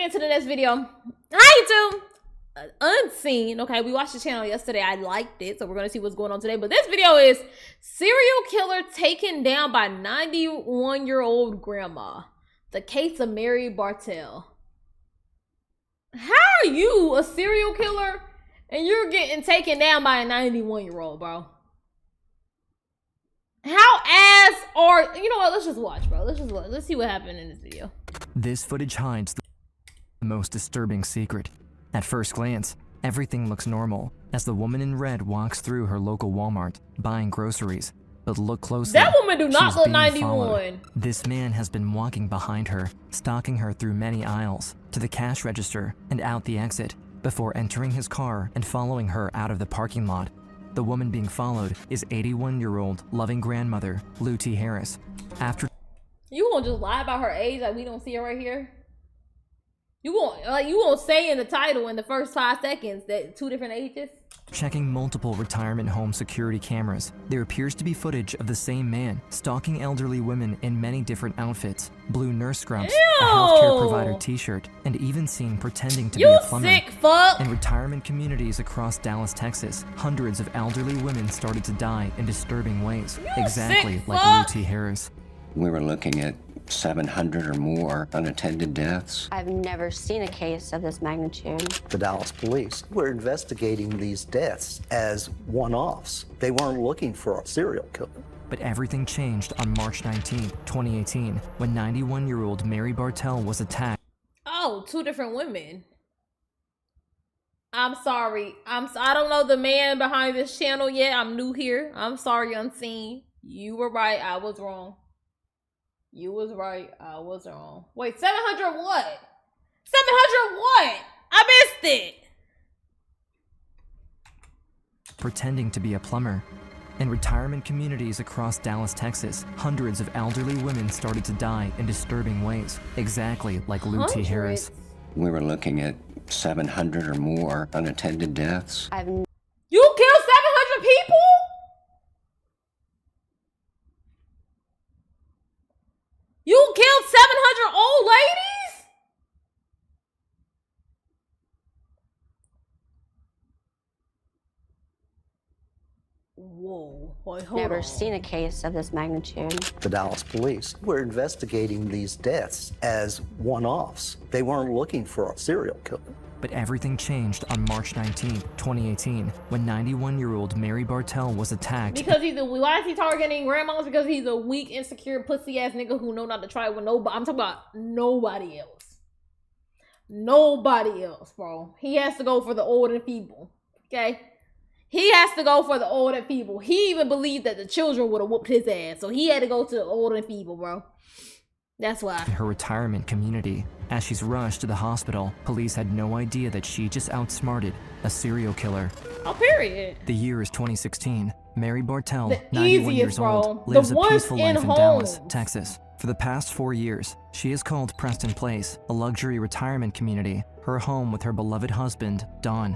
get into the next video. Hi, YouTube. Unseen. Okay, we watched the channel yesterday. I liked it, so we're gonna see what's going on today. But this video is serial killer taken down by 91-year-old grandma. The case of Mary Bartel. How are you a serial killer and you're getting taken down by a 91-year-old, bro? How ass are you know what? Let's just watch, bro. Let's just watch. Let's see what happened in this video. This footage hides the most disturbing secret. At first glance, everything looks normal as the woman in red walks through her local Walmart buying groceries. But look closely. That woman do not look 91. Followed. This man has been walking behind her, stalking her through many aisles, to the cash register and out the exit, before entering his car and following her out of the parking lot. The woman being followed is 81-year-old loving grandmother Lou T. Harris. After you won't just lie about her age like we don't see her right here. You won't say in the title in the first 5 seconds that 2 different ages. Checking multiple retirement home security cameras, there appears to be footage of the same man stalking elderly women in many different outfits, blue nurse scrubs, a healthcare provider t-shirt, and even seen pretending to be a plumber. You sick fuck! In retirement communities across Dallas, Texas, hundreds of elderly women started to die in disturbing ways, exactly like Lou T. Harris. We were looking at 700 or more unattended deaths. I've never seen a case of this magnitude. The Dallas police were investigating these deaths as one-offs. They weren't looking for a serial killer. But everything changed on March 19, 2018, when 91-year-old Mary Bartel was attacked. Oh, 2 different women. I'm sorry. I don't know the man behind this channel yet. I'm new here. I'm sorry, Unseen. You were right. I was wrong. You was right. I was wrong. Wait, 700 what? 700 what? I missed it. Pretending to be a plumber. In retirement communities across Dallas, Texas, hundreds of elderly women started to die in disturbing ways, exactly like Lou T. Harris. We were looking at 700 or more unattended deaths. You killed 700 people? You killed 700 old ladies? Whoa. Wait, hold Never on. seen a case of this magnitude. The Dallas police were investigating these deaths as one-offs. They weren't looking for a serial killer. But everything changed on March 19, 2018, when 91-year-old Mary Bartel was attacked. Because why is he targeting grandmas? Because he's a weak, insecure, pussy-ass nigga who know not to try with nobody. I'm talking about nobody else. Nobody else, bro. He has to go for the old and feeble, okay? He has to go for the old and feeble. He even believed that the children would have whooped his ass, so he had to go to the old and feeble, bro. That's why. In her retirement community, as she's rushed to the hospital, police had no idea that she just outsmarted a serial killer. Oh, period. The year is 2016. Mary Bartel, The 91 years easiest, bro. old, lives The a ones peaceful in life in Dallas, homes. Texas. For the past 4 years, she has called Preston Place, a luxury retirement community, her home with her beloved husband, Don.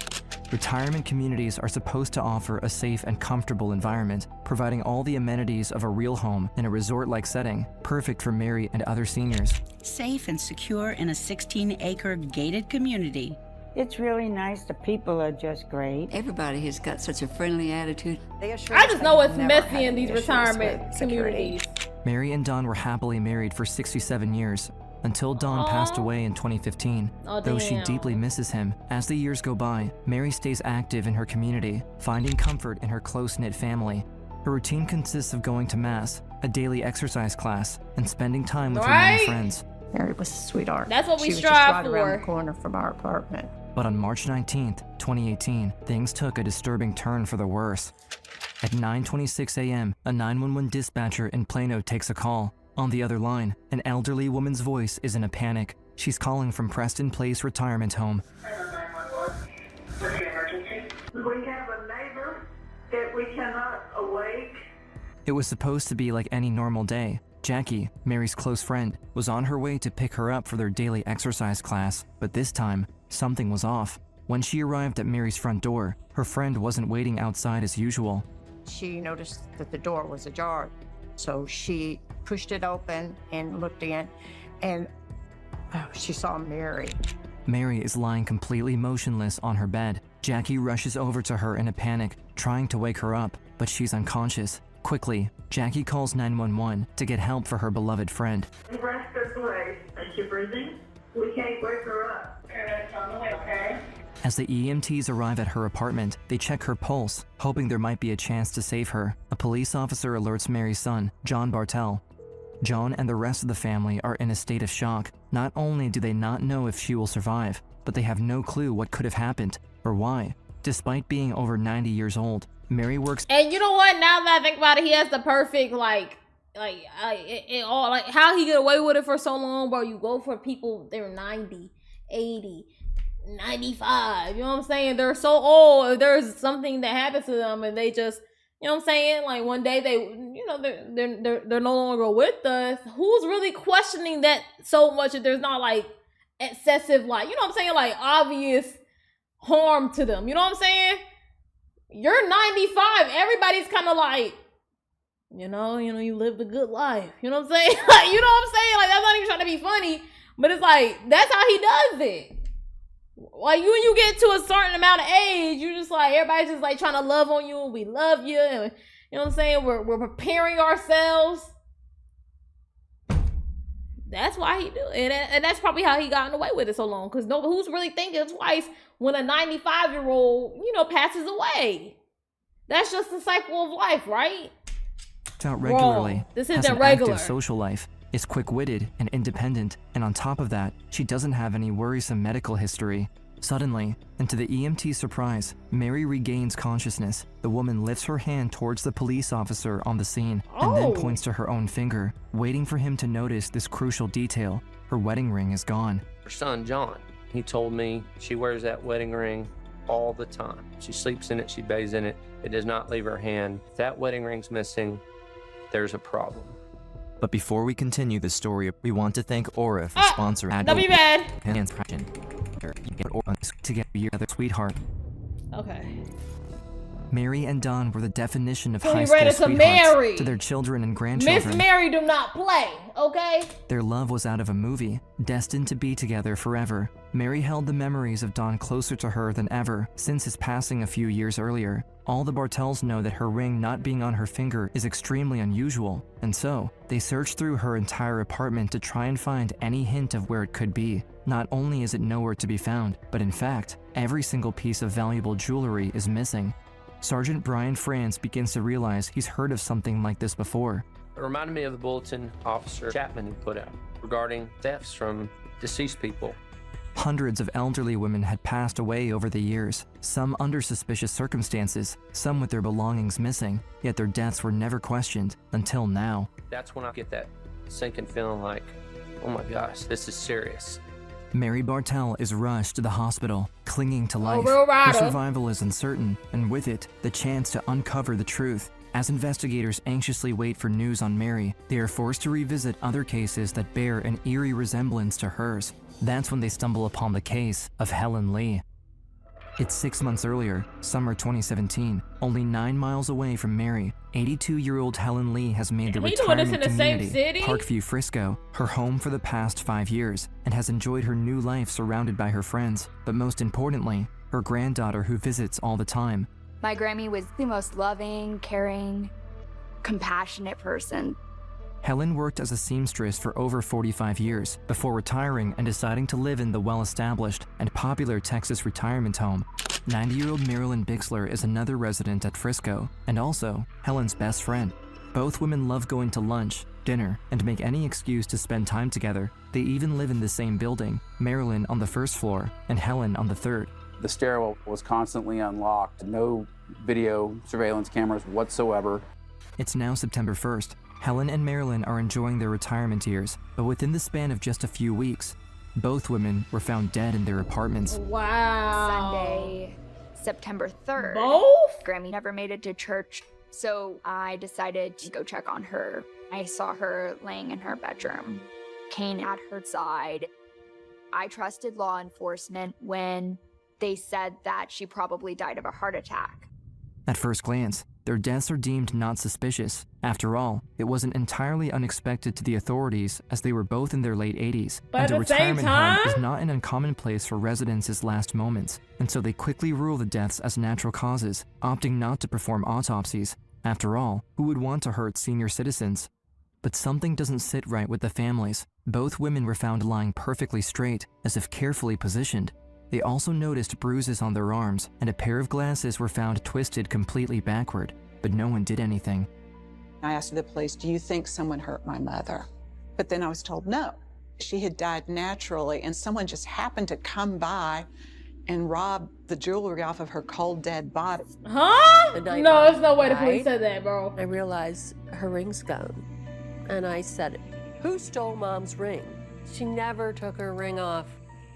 Retirement communities are supposed to offer a safe and comfortable environment, providing all the amenities of a real home in a resort-like setting, perfect for Mary and other seniors. Safe and secure in a 16-acre gated community. It's really nice. The people are just great. Everybody has got such a friendly attitude. I just know it's messy in these retirement communities. Mary and Don were happily married for 67 years, until Don passed away in 2015. Though she deeply misses him, as the years go by, Mary stays active in her community, finding comfort in her close-knit family. Her routine consists of going to mass, a daily exercise class, and spending time with her many friends. Mary was a sweetheart. That's what we She was strive just right for. around the corner from our apartment. But on March 19th, 2018, things took a disturbing turn for the worse. At 9:26 a.m., a 911 dispatcher in Plano takes a call. On the other line, an elderly woman's voice is in a panic. She's calling from Preston Place Retirement Home. What's the emergency? We have a neighbor that we cannot awake. It was supposed to be like any normal day. Jackie, Mary's close friend, was on her way to pick her up for their daily exercise class, but this time, something was off. When she arrived at Mary's front door, her friend wasn't waiting outside as usual. She noticed that the door was ajar, so she pushed it open and looked in, and she saw Mary Mary is lying completely motionless on her bed. Jackie rushes over to her in a panic, trying to wake her up, but she's unconscious. Quickly, Jackie calls 911 to get help for her beloved friend. Rest her place. Is she breathing? We can't wake her up. It's on the way, okay? As the EMTs arrive at her apartment, they check her pulse, hoping there might be a chance to save her. A police officer alerts Mary's son, John Bartel. John and the rest of the family are in a state of shock. Not only do they not know if she will survive, but they have no clue what could have happened or why. Despite being over 90 years old, Mary works. And you know what? Now that I think about it, he has the perfect how he get away with it for so long, bro. You go for people, they're 90, 80, 95. You know what I'm saying? They're so old. If there's something that happens to them, and they just, you know what I'm saying? Like one day they're no longer with us. Who's really questioning that so much if there's not like excessive, like, you know what I'm saying, like obvious harm to them? You know what I'm saying? You're 95. Everybody's kind of like, you lived a good life. You know what I'm saying? Like, you know what I'm saying? Like, that's not even trying to be funny, but it's like, that's how he does it. Like, when you get to a certain amount of age, you just like, everybody's just like trying to love on you, and we love you, and you know what I'm saying? We're preparing ourselves. That's why he do it. And that's probably how he gotten away with it so long. Because who's really thinking twice when a 95-year-old, passes away? That's just the cycle of life, right? Out regularly, this has isn't an regular. active social life, is quick-witted and independent, and on top of that, she doesn't have any worrisome medical history. Suddenly, and to the EMT's surprise, Mary regains consciousness. The woman lifts her hand towards the police officer on the scene and then points to her own finger, waiting for him to notice this crucial detail. Her wedding ring is gone. Her son, John, he told me she wears that wedding ring all the time. She sleeps in it, she bathes in it. It does not leave her hand. If that wedding ring's missing, there's a problem. But before we continue the story, we want to thank Aura for sponsoring. Don't be bad. Together, sweetheart. Okay. Mary and Don were the definition of So high he school read it to sweethearts Mary. to their children and Miss grandchildren. Mary do not play, okay? Their love was out of a movie, destined to be together forever. Mary held the memories of Don closer to her than ever since his passing a few years earlier. All the Bartels know that her ring not being on her finger is extremely unusual, and so they search through her entire apartment to try and find any hint of where it could be. Not only is it nowhere to be found, but in fact, every single piece of valuable jewelry is missing. Sergeant Brian France begins to realize he's heard of something like this before. It reminded me of the bulletin Officer Chapman had put out regarding thefts from deceased people. Hundreds of elderly women had passed away over the years, some under suspicious circumstances, some with their belongings missing, yet their deaths were never questioned until now. That's when I get that sinking feeling like, oh my gosh, this is serious. Mary Bartel is rushed to the hospital, clinging to life. real Her rider. survival is uncertain, and with it, the chance to uncover the truth. As investigators anxiously wait for news on Mary, they are forced to revisit other cases that bear an eerie resemblance to hers. That's when they stumble upon the case of Helen Lee. It's 6 months earlier, summer 2017, only 9 miles away from Mary. 82-year-old Helen Lee has made the He doing this retirement in the same community, city? Parkview, Frisco, her home for the past 5 years, and has enjoyed her new life surrounded by her friends, but most importantly, her granddaughter who visits all the time. My Grammy was the most loving, caring, compassionate person. Helen worked as a seamstress for over 45 years before retiring and deciding to live in the well-established and popular Texas retirement home. 90-year-old Marilyn Bixler is another resident at Frisco and also Helen's best friend. Both women love going to lunch, dinner, and make any excuse to spend time together. They even live in the same building, Marilyn on the first floor and Helen on the third. The stairwell was constantly unlocked, no video surveillance cameras whatsoever. It's now September 1st. Helen and Marilyn are enjoying their retirement years, but within the span of just a few weeks, both women were found dead in their apartments. Wow. Sunday, September 3rd. Both? Grammy never made it to church, so I decided to go check on her. I saw her laying in her bedroom, Kane at her side. I trusted law enforcement when they said that she probably died of a heart attack. At first glance, their deaths are deemed not suspicious. After all, it wasn't entirely unexpected to the authorities as they were both in their late 80s, But and a at the same retirement home time, is not an uncommon place for residents' last moments, and so they quickly rule the deaths as natural causes, opting not to perform autopsies. After all, who would want to hurt senior citizens? But something doesn't sit right with the families. Both women were found lying perfectly straight, as if carefully positioned. They also noticed bruises on their arms, and a pair of glasses were found twisted completely backward, but no one did anything. I asked the police, do you think someone hurt my mother? But then I was told no. She had died naturally, and someone just happened to come by and rob the jewelry off of her cold, dead body. Huh? The night No, Mom there's no way the died, police said that, bro. I realized her ring's gone. And I said, who stole Mom's ring? She never took her ring off.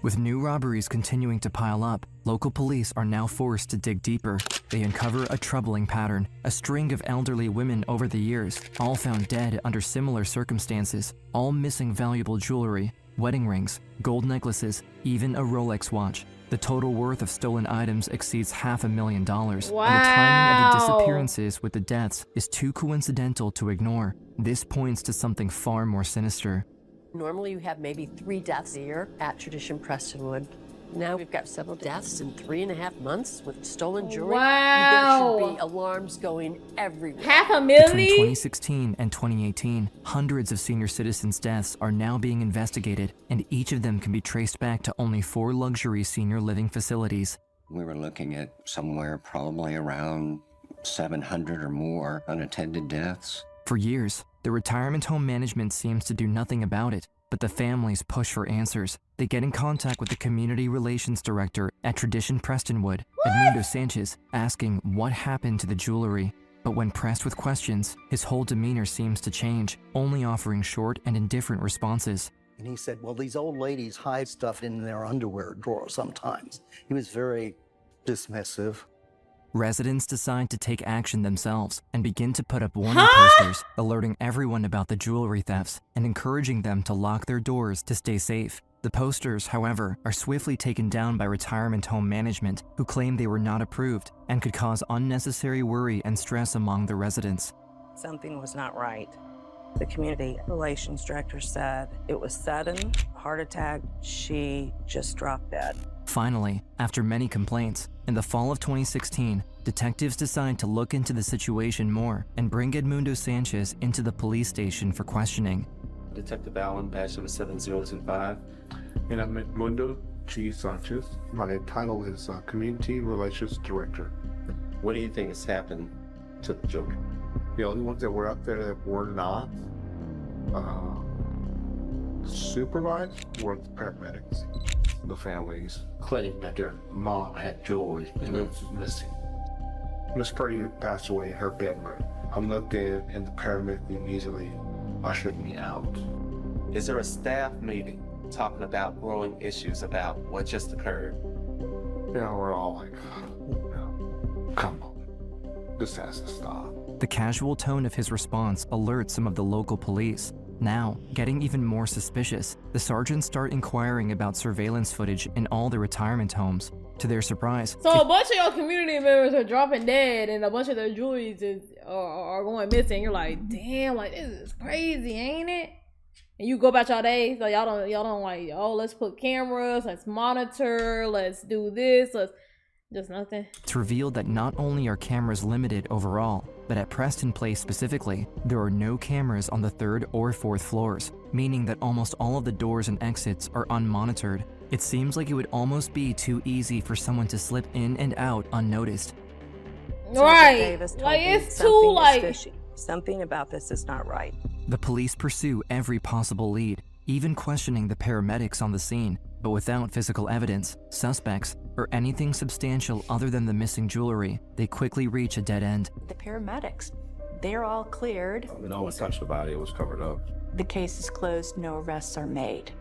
With new robberies continuing to pile up, local police are now forced to dig deeper. They uncover a troubling pattern. A string of elderly women over the years, all found dead under similar circumstances, all missing valuable jewelry, wedding rings, gold necklaces, even a Rolex watch. The total worth of stolen items exceeds $500,000. Wow. And the timing of the disappearances with the deaths is too coincidental to ignore. This points to something far more sinister. Normally you have maybe 3 deaths a year at Tradition Prestonwood. Now we've got several deaths in 3.5 months with stolen jewelry. Wow. There should be alarms going everywhere. $500,000? Between 2016 and 2018, hundreds of senior citizens' deaths are now being investigated, and each of them can be traced back to only 4 luxury senior living facilities. We were looking at somewhere probably around 700 or more unattended deaths. For years, the retirement home management seems to do nothing about it, but the families push for answers. They get in contact with the community relations director at Tradition Prestonwood, Edmundo Sanchez, asking what happened to the jewelry. But when pressed with questions, his whole demeanor seems to change, only offering short and indifferent responses. And he said, well, these old ladies hide stuff in their underwear drawer sometimes. He was very dismissive. Residents decide to take action themselves and begin to put up warning posters, alerting everyone about the jewelry thefts and encouraging them to lock their doors to stay safe. The posters, however, are swiftly taken down by retirement home management, who claim they were not approved and could cause unnecessary worry and stress among the residents. Something was not right. The community relations director said it was sudden, heart attack, she just dropped dead. Finally, after many complaints, in the fall of 2016, detectives decide to look into the situation more and bring Edmundo Sanchez into the police station for questioning. Detective Allen, badge number 7025. And I'm Edmundo G. Sanchez. My title is Community Relations Director. What do you think has happened to the children? The only ones that were up there that were not supervised were the paramedics. The families claimed that their mom had jewelry and it was missing. Miss Purdy passed away in her bedroom. I looked in and the paramedic immediately ushered me out. Is there a staff meeting talking about growing issues about what just occurred? Yeah, we're all like, no, come on, this has to stop. The casual tone of his response alerts some of the local police. Now, getting even more suspicious, the sergeants start inquiring about surveillance footage in all the retirement homes. To their surprise, so a bunch of your community members are dropping dead and a bunch of their jewelries are going missing. You're like, damn, like this is crazy, ain't it? And you go about your day, so y'all don't like, oh, let's put cameras, let's monitor, let's do this, let's just nothing. It's revealed that not only are cameras limited overall, but at Preston Place specifically, there are no cameras on the 3rd or 4th floors, meaning that almost all of the doors and exits are unmonitored. It seems like it would almost be too easy for someone to slip in and out unnoticed. Right, like it's too like fishy. Something about this is not right. The police pursue every possible lead, even questioning the paramedics on the scene, but without physical evidence, suspects, or anything substantial other than the missing jewelry, they quickly reach a dead end. The paramedics, they're all cleared. No one touched the body, it was covered up. The case is closed, no arrests are made.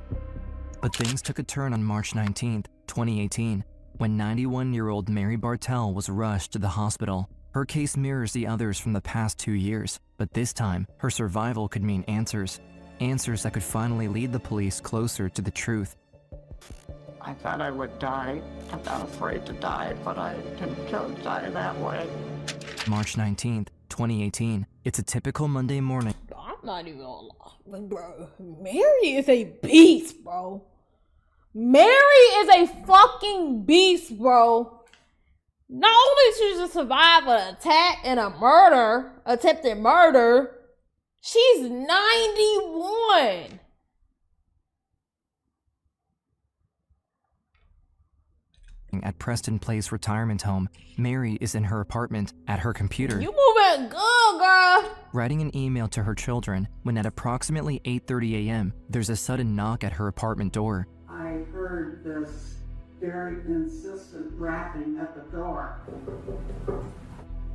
But things took a turn on March 19th, 2018, when 91-year-old Mary Bartel was rushed to the hospital. Her case mirrors the others from the past 2 years, but this time, her survival could mean answers. Answers that could finally lead the police closer to the truth. I thought I would die. I'm not afraid to die, but I didn't die that way. March 19th, 2018. It's a typical Monday morning. I'm not even gonna lie, bro. Mary is a beast, bro. Mary is a fucking beast, bro. Not only did she just survive an attack and a murder, attempted murder, she's 91. At Preston Place Retirement Home, Mary is in her apartment at her computer. You moving good, girl. Writing an email to her children when at approximately 8:30 a.m., there's a sudden knock at her apartment door. I heard this very insistent rapping at the door.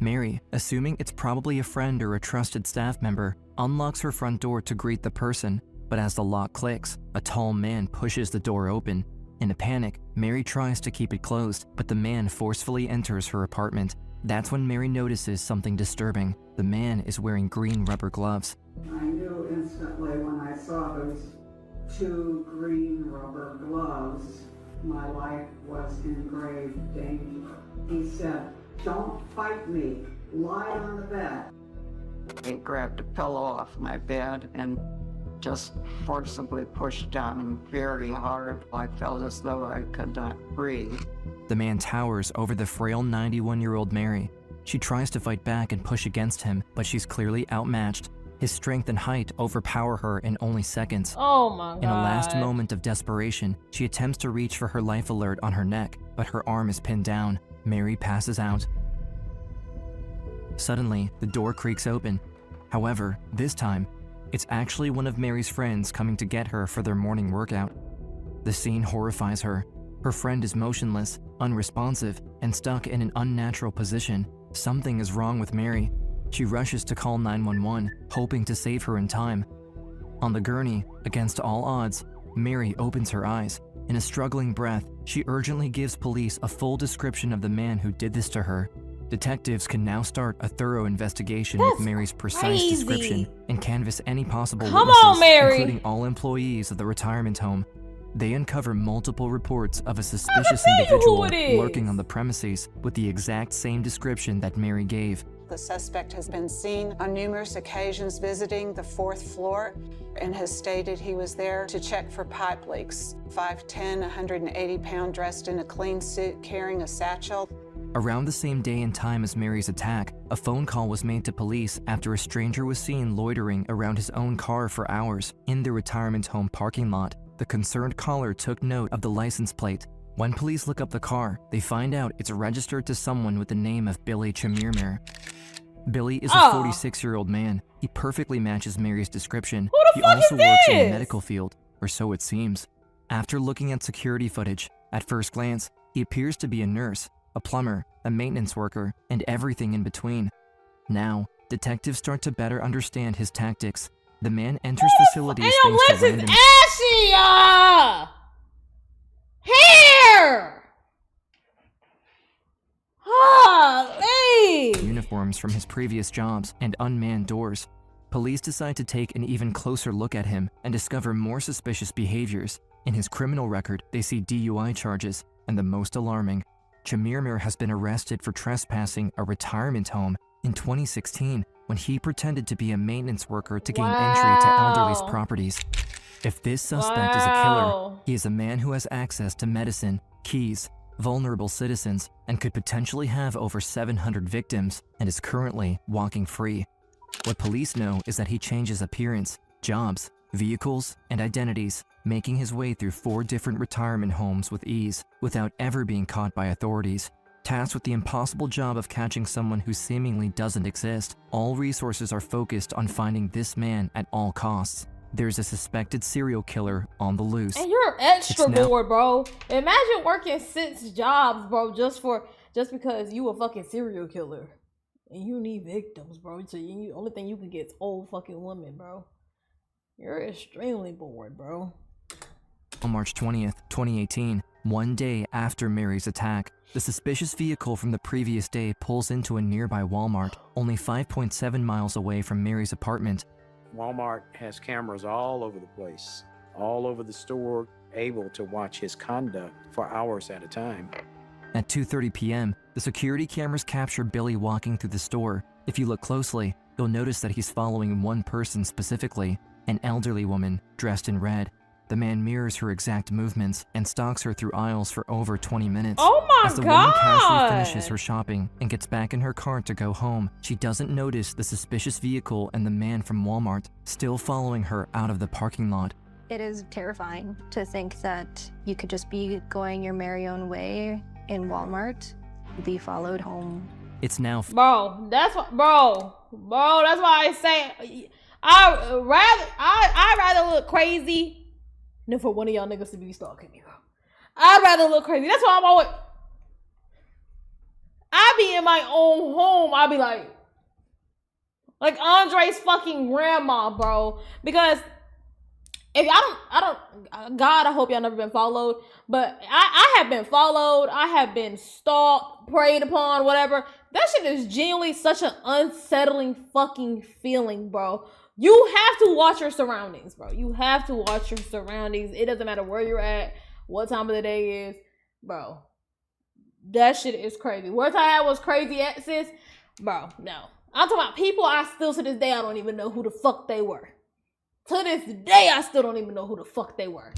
Mary, assuming it's probably a friend or a trusted staff member, unlocks her front door to greet the person, but as the lock clicks, a tall man pushes the door open. In a panic, Mary tries to keep it closed, but the man forcefully enters her apartment. That's when Mary notices something disturbing. The man is wearing green rubber gloves. I knew instantly when I saw those 2 green rubber gloves, my life was in grave danger. He said, "Don't fight me, lie on the bed." He grabbed a pillow off my bed and just forcibly pushed down very hard. I felt as though I could not breathe. The man towers over the frail 91-year-old Mary. She tries to fight back and push against him, but she's clearly outmatched. His strength and height overpower her in only seconds. Oh my God. In a last moment of desperation, she attempts to reach for her life alert on her neck, but her arm is pinned down. Mary passes out. Suddenly, the door creaks open. However, this time, it's actually one of Mary's friends coming to get her for their morning workout. The scene horrifies her. Her friend is motionless, unresponsive, and stuck in an unnatural position. Something is wrong with Mary. She rushes to call 911, hoping to save her in time. On the gurney, against all odds, Mary opens her eyes. In a struggling breath, she urgently gives police a full description of the man who did this to her. Detectives can now start a thorough investigation with Mary's precise description and canvass any possible witnesses, including all employees of the retirement home. They uncover multiple reports of a suspicious individual lurking on the premises with the exact same description that Mary gave. The suspect has been seen on numerous occasions visiting the 4th floor and has stated he was there to check for pipe leaks. 5'10", 180 pound, dressed in a clean suit, carrying a satchel. Around the same day and time as Mary's attack, a phone call was made to police after a stranger was seen loitering around his own car for hours in the retirement home parking lot. The concerned caller took note of the license plate. When police look up the car, they find out it's registered to someone with the name of Billy Chamirmir. Billy is a 46-year-old man. He perfectly matches Mary's description. He also works in the medical field, or so it seems. After looking at security footage, at first glance, he appears to be a nurse, a plumber, a maintenance worker, and everything in between. Now, detectives start to better understand his tactics. The man enters facilities thanks to random ashy, hair. Uniforms from his previous jobs and unmanned doors. Police decide to take an even closer look at him and discover more suspicious behaviors. In his criminal record, they see DUI charges, and the most alarming, Chamirmir has been arrested for trespassing a retirement home in 2016 when he pretended to be a maintenance worker to gain entry to elderly's properties. If this suspect is a killer, he is a man who has access to medicine, keys, vulnerable citizens, and could potentially have over 700 victims and is currently walking free. What police know is that he changes appearance, jobs, vehicles, and identities, making his way through 4 different retirement homes with ease without ever being caught by authorities. Tasked with the impossible job of catching someone who seemingly doesn't exist, all resources are focused on finding this man at all costs. There's a suspected serial killer on the loose. And you're extra bored, bro. Imagine working 6 jobs, bro, just because you a fucking serial killer. And you need victims, bro. So the only thing you can get is old fucking women, bro. You're extremely bored, bro. On March 20th, 2018, one day after Mary's attack, the suspicious vehicle from the previous day pulls into a nearby Walmart, only 5.7 miles away from Mary's apartment. Walmart has cameras all over the place, all over the store, able to watch his conduct for hours at a time. At 2:30 p.m., the security cameras capture Billy walking through the store. If you look closely, you'll notice that he's following one person specifically, an elderly woman dressed in red. The man mirrors her exact movements and stalks her through aisles for over 20 minutes. Oh my As the God! woman casually finishes her shopping and gets back in her car to go home, she doesn't notice the suspicious vehicle and the man from Walmart still following her out of the parking lot. It is terrifying to think that you could just be going your merry own way in Walmart, be followed home. It's now Bro, that's what, bro, that's why I say I'd rather look crazy than for one of y'all niggas to be stalking me, bro. I'd rather look crazy. That's why I'm always, I be in my own home. I be like Andre's fucking grandma, bro. Because if I don't, God, I hope y'all never been followed. But I have been followed. I have been stalked, preyed upon, whatever. That shit is genuinely such an unsettling fucking feeling, bro. You have to watch your surroundings, bro. You have to watch your surroundings. It doesn't matter where you're at, what time of the day is, bro. That shit is crazy. Where I was crazy at, sis, bro, no. I'm talking about people I still, to this day, I don't even know who the fuck they were. To this day, I still don't even know who the fuck they were.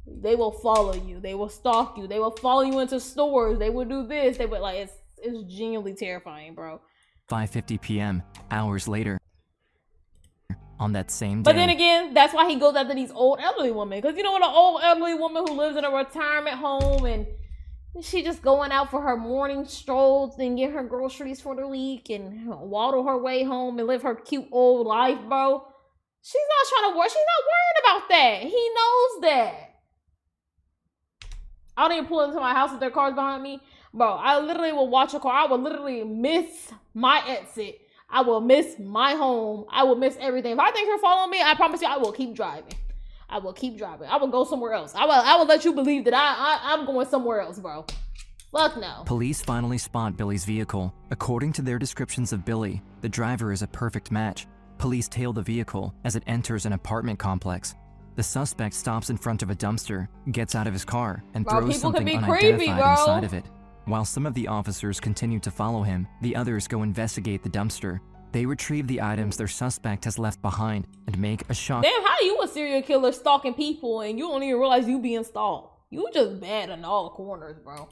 They will follow you. They will stalk you. They will follow you into stores. They will do this. They would, like, it's genuinely terrifying, bro. 5:50 p.m., hours later. On that same day. But then again, that's why he goes after these old elderly women. Because you know what, an old elderly woman who lives in a retirement home and she just going out for her morning strolls and get her groceries for the week and waddle her way home and live her cute old life, bro. She's not trying to work. She's not worried about that. He knows that. I don't even pull into my house with their cars behind me. Bro, I literally will watch a car. I will literally miss my exit. I will miss my home. I will miss everything. If I think you're following me, I promise you I will keep driving. I will keep driving. I will go somewhere else. I will let you believe that I'm going somewhere else, bro. Fuck no. Police finally spot Billy's vehicle. According to their descriptions of Billy, the driver is a perfect match. Police tail the vehicle as it enters an apartment complex. The suspect stops in front of a dumpster, gets out of his car, and throws something unidentified inside of it. While some of the officers continue to follow him, the others go investigate the dumpster. They retrieve the items their suspect has left behind and make a shock. Damn, how you a serial killer stalking people and you don't even realize you being stalked? You just bad in all corners, bro.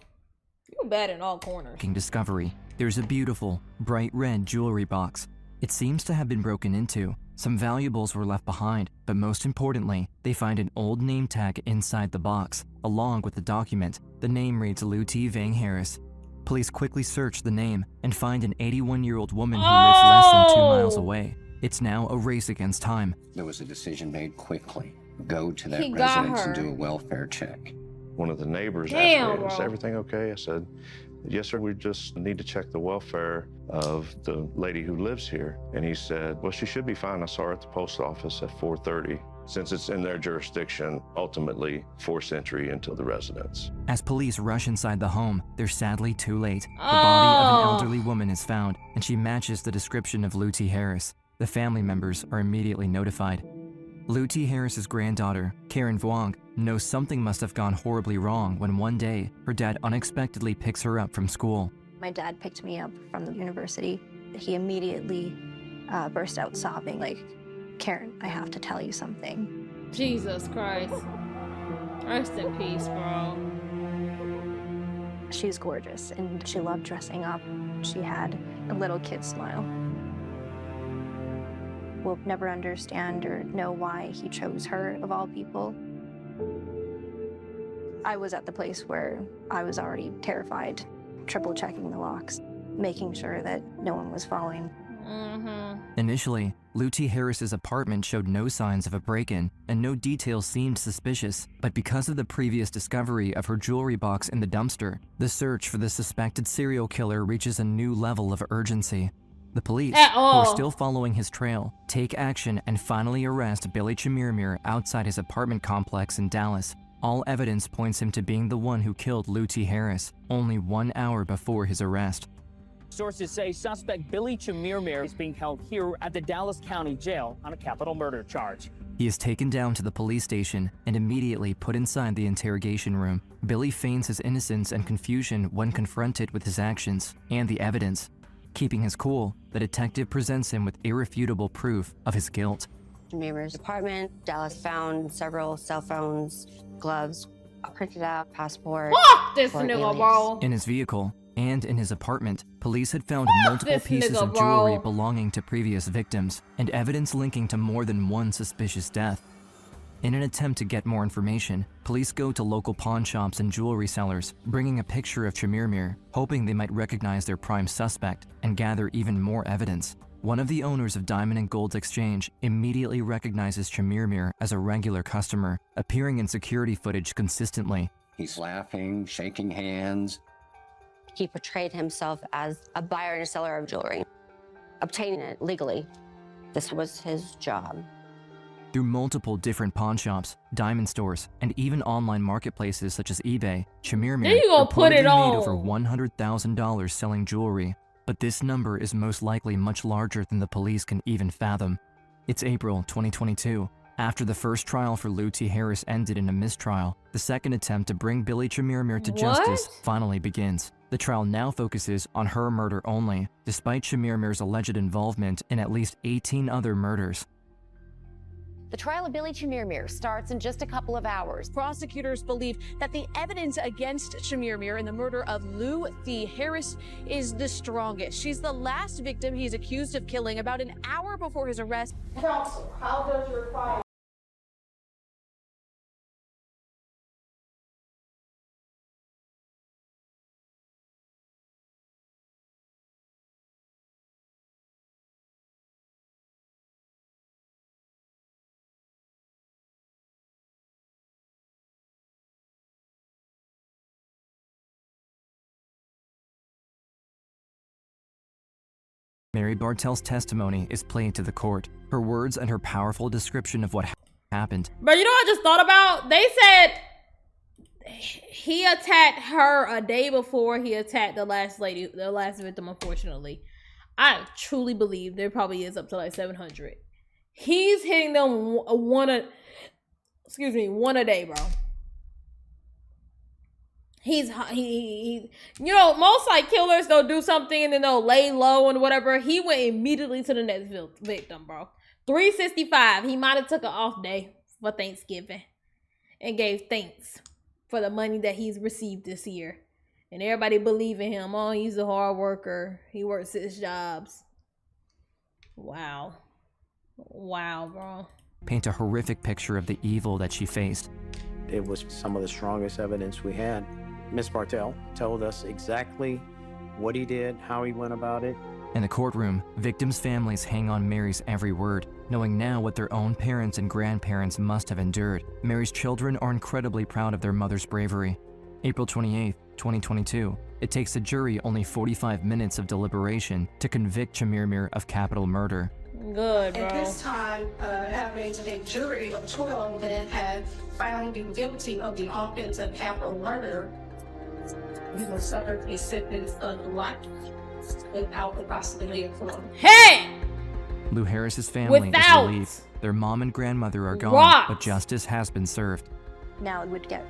You bad in all corners. Discovery. There's a beautiful, bright red jewelry box. It seems to have been broken into. Some valuables were left behind, but most importantly, they find an old name tag inside the box. Along with the document, the name reads Lutie Vang Harris. Police quickly search the name and find an 81-year-old woman who lives less than 2 miles away. It's now a race against time. There was a decision made quickly. Go to that residence and do a welfare check. One of the neighbors asked me, is everything okay? I said, yes, sir, we just need to check the welfare of the lady who lives here. And he said, well, she should be fine. I saw her at the post office at 4:30. Since it's in their jurisdiction, ultimately force entry into the residence. As police rush inside the home, they're sadly too late. The body of an elderly woman is found, and she matches the description of Lutie Harris. The family members are immediately notified. Lutie Harris's granddaughter, Karen Vuong, knows something must have gone horribly wrong when one day, her dad unexpectedly picks her up from school. My dad picked me up from the university. He immediately burst out sobbing, like, Karen, I have to tell you something. Jesus Christ. Rest in peace, bro. She's gorgeous, and she loved dressing up. She had a little kid smile. We'll never understand or know why he chose her, of all people. I was at the place where I was already terrified, triple checking the locks, making sure that no one was following. Initially, Lutie Harris's apartment showed no signs of a break-in, and no details seemed suspicious. But because of the previous discovery of her jewelry box in the dumpster, the search for the suspected serial killer reaches a new level of urgency. The police, who are still following his trail, take action and finally arrest Billy Chimirmir outside his apartment complex in Dallas. All evidence points him to being the one who killed Lutie Harris, only 1 hour before his arrest. Sources say suspect Billy Chamirmir is being held here at the Dallas County Jail on a capital murder charge. He is taken down to the police station and immediately put inside the interrogation room. Billy feigns his innocence and confusion when confronted with his actions and the evidence. Keeping his cool, the detective presents him with irrefutable proof of his guilt. Chamirmir's apartment, Dallas found several cell phones, gloves, a printed out passport. Fuck this for an nigga, alias. bro. In his vehicle and in his apartment, police had found multiple this pieces nigga, of jewelry bro. belonging to previous victims and evidence linking to more than one suspicious death. In an attempt to get more information, police go to local pawn shops and jewelry sellers, bringing a picture of Chamirmir, hoping they might recognize their prime suspect and gather even more evidence. One of the owners of Diamond and Gold Exchange immediately recognizes Chamirmir as a regular customer, appearing in security footage consistently. He's laughing, shaking hands. He portrayed himself as a buyer and a seller of jewelry, obtaining it legally. This was his job. Through multiple different pawn shops, diamond stores, and even online marketplaces such as eBay, Chamirmir There you go, put it reportedly made on. over $100,000 selling jewelry. But this number is most likely much larger than the police can even fathom. It's April 2022. After the first trial for Lou T. Harris ended in a mistrial, the second attempt to bring Billy Chamirmir to justice finally begins. The trial now focuses on her murder only, despite Chamirmir's alleged involvement in at least 18 other murders. The trial of Billy Chamirmir starts in just a couple of hours. Prosecutors believe that the evidence against Chamirmir in the murder of Lou T. Harris is the strongest. She's the last victim he's accused of killing about an hour before his arrest. Counsel, how does your client Mary Bartel's testimony is played to the court. Her words and her powerful description of what happened. But you know what I just thought about? They said he attacked her a day before he attacked the last victim, unfortunately. I truly believe there probably is up to like 700. He's hitting them one a day, bro. He you know, most like killers, they'll do something and then they'll lay low and whatever. He went immediately to the next victim, bro. 365. He might have took an off day for Thanksgiving and gave thanks for the money that he's received this year. And everybody believe in him. Oh, he's a hard worker. He works 6 jobs. Wow. Wow, bro. Paint a horrific picture of the evil that she faced. It was some of the strongest evidence we had. Miss Bartel told us exactly what he did, how he went about it. In the courtroom, victims' families hang on Mary's every word, knowing now what their own parents and grandparents must have endured. Mary's children are incredibly proud of their mother's bravery. April 28, 2022. It takes the jury only 45 minutes of deliberation to convict Chamirmir of capital murder. Good, bro. At this time, having a jury of 12 that had found him guilty of the offense of capital murder, he will suffer a sentence of life without the possibility of parole. Hey! Lou Harris's family is relieved. Their mom and grandmother are gone, Rocks. but justice has been served. Now it would get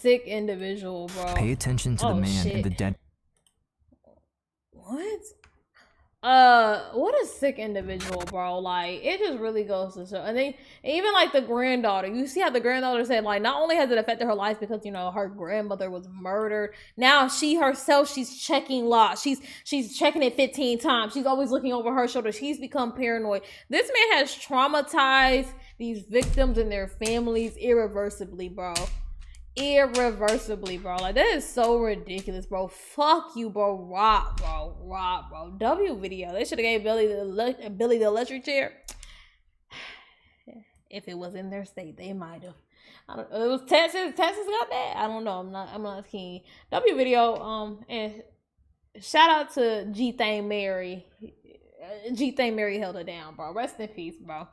sick individual, bro. Pay attention to the man in the dead. What? What a sick individual, bro. Like, it just really goes to show. And then even like the granddaughter, you see how the granddaughter said, like, not only has it affected her life because, you know, her grandmother was murdered. Now she herself, she's checking locks. She's checking it 15 times. She's always looking over her shoulder. She's become paranoid. This man has traumatized these victims and their families irreversibly, bro. Irreversibly, bro. Like, that is so ridiculous, bro. Fuck you, bro. Rob, bro. W video. They should have gave Billy the electric chair. If it was in their state, they might have. I don't. It was Texas. Texas got that. I don't know. I'm not keen. W video. And shout out to G Thing Mary. G Thing Mary held her down, bro. Rest in peace, bro.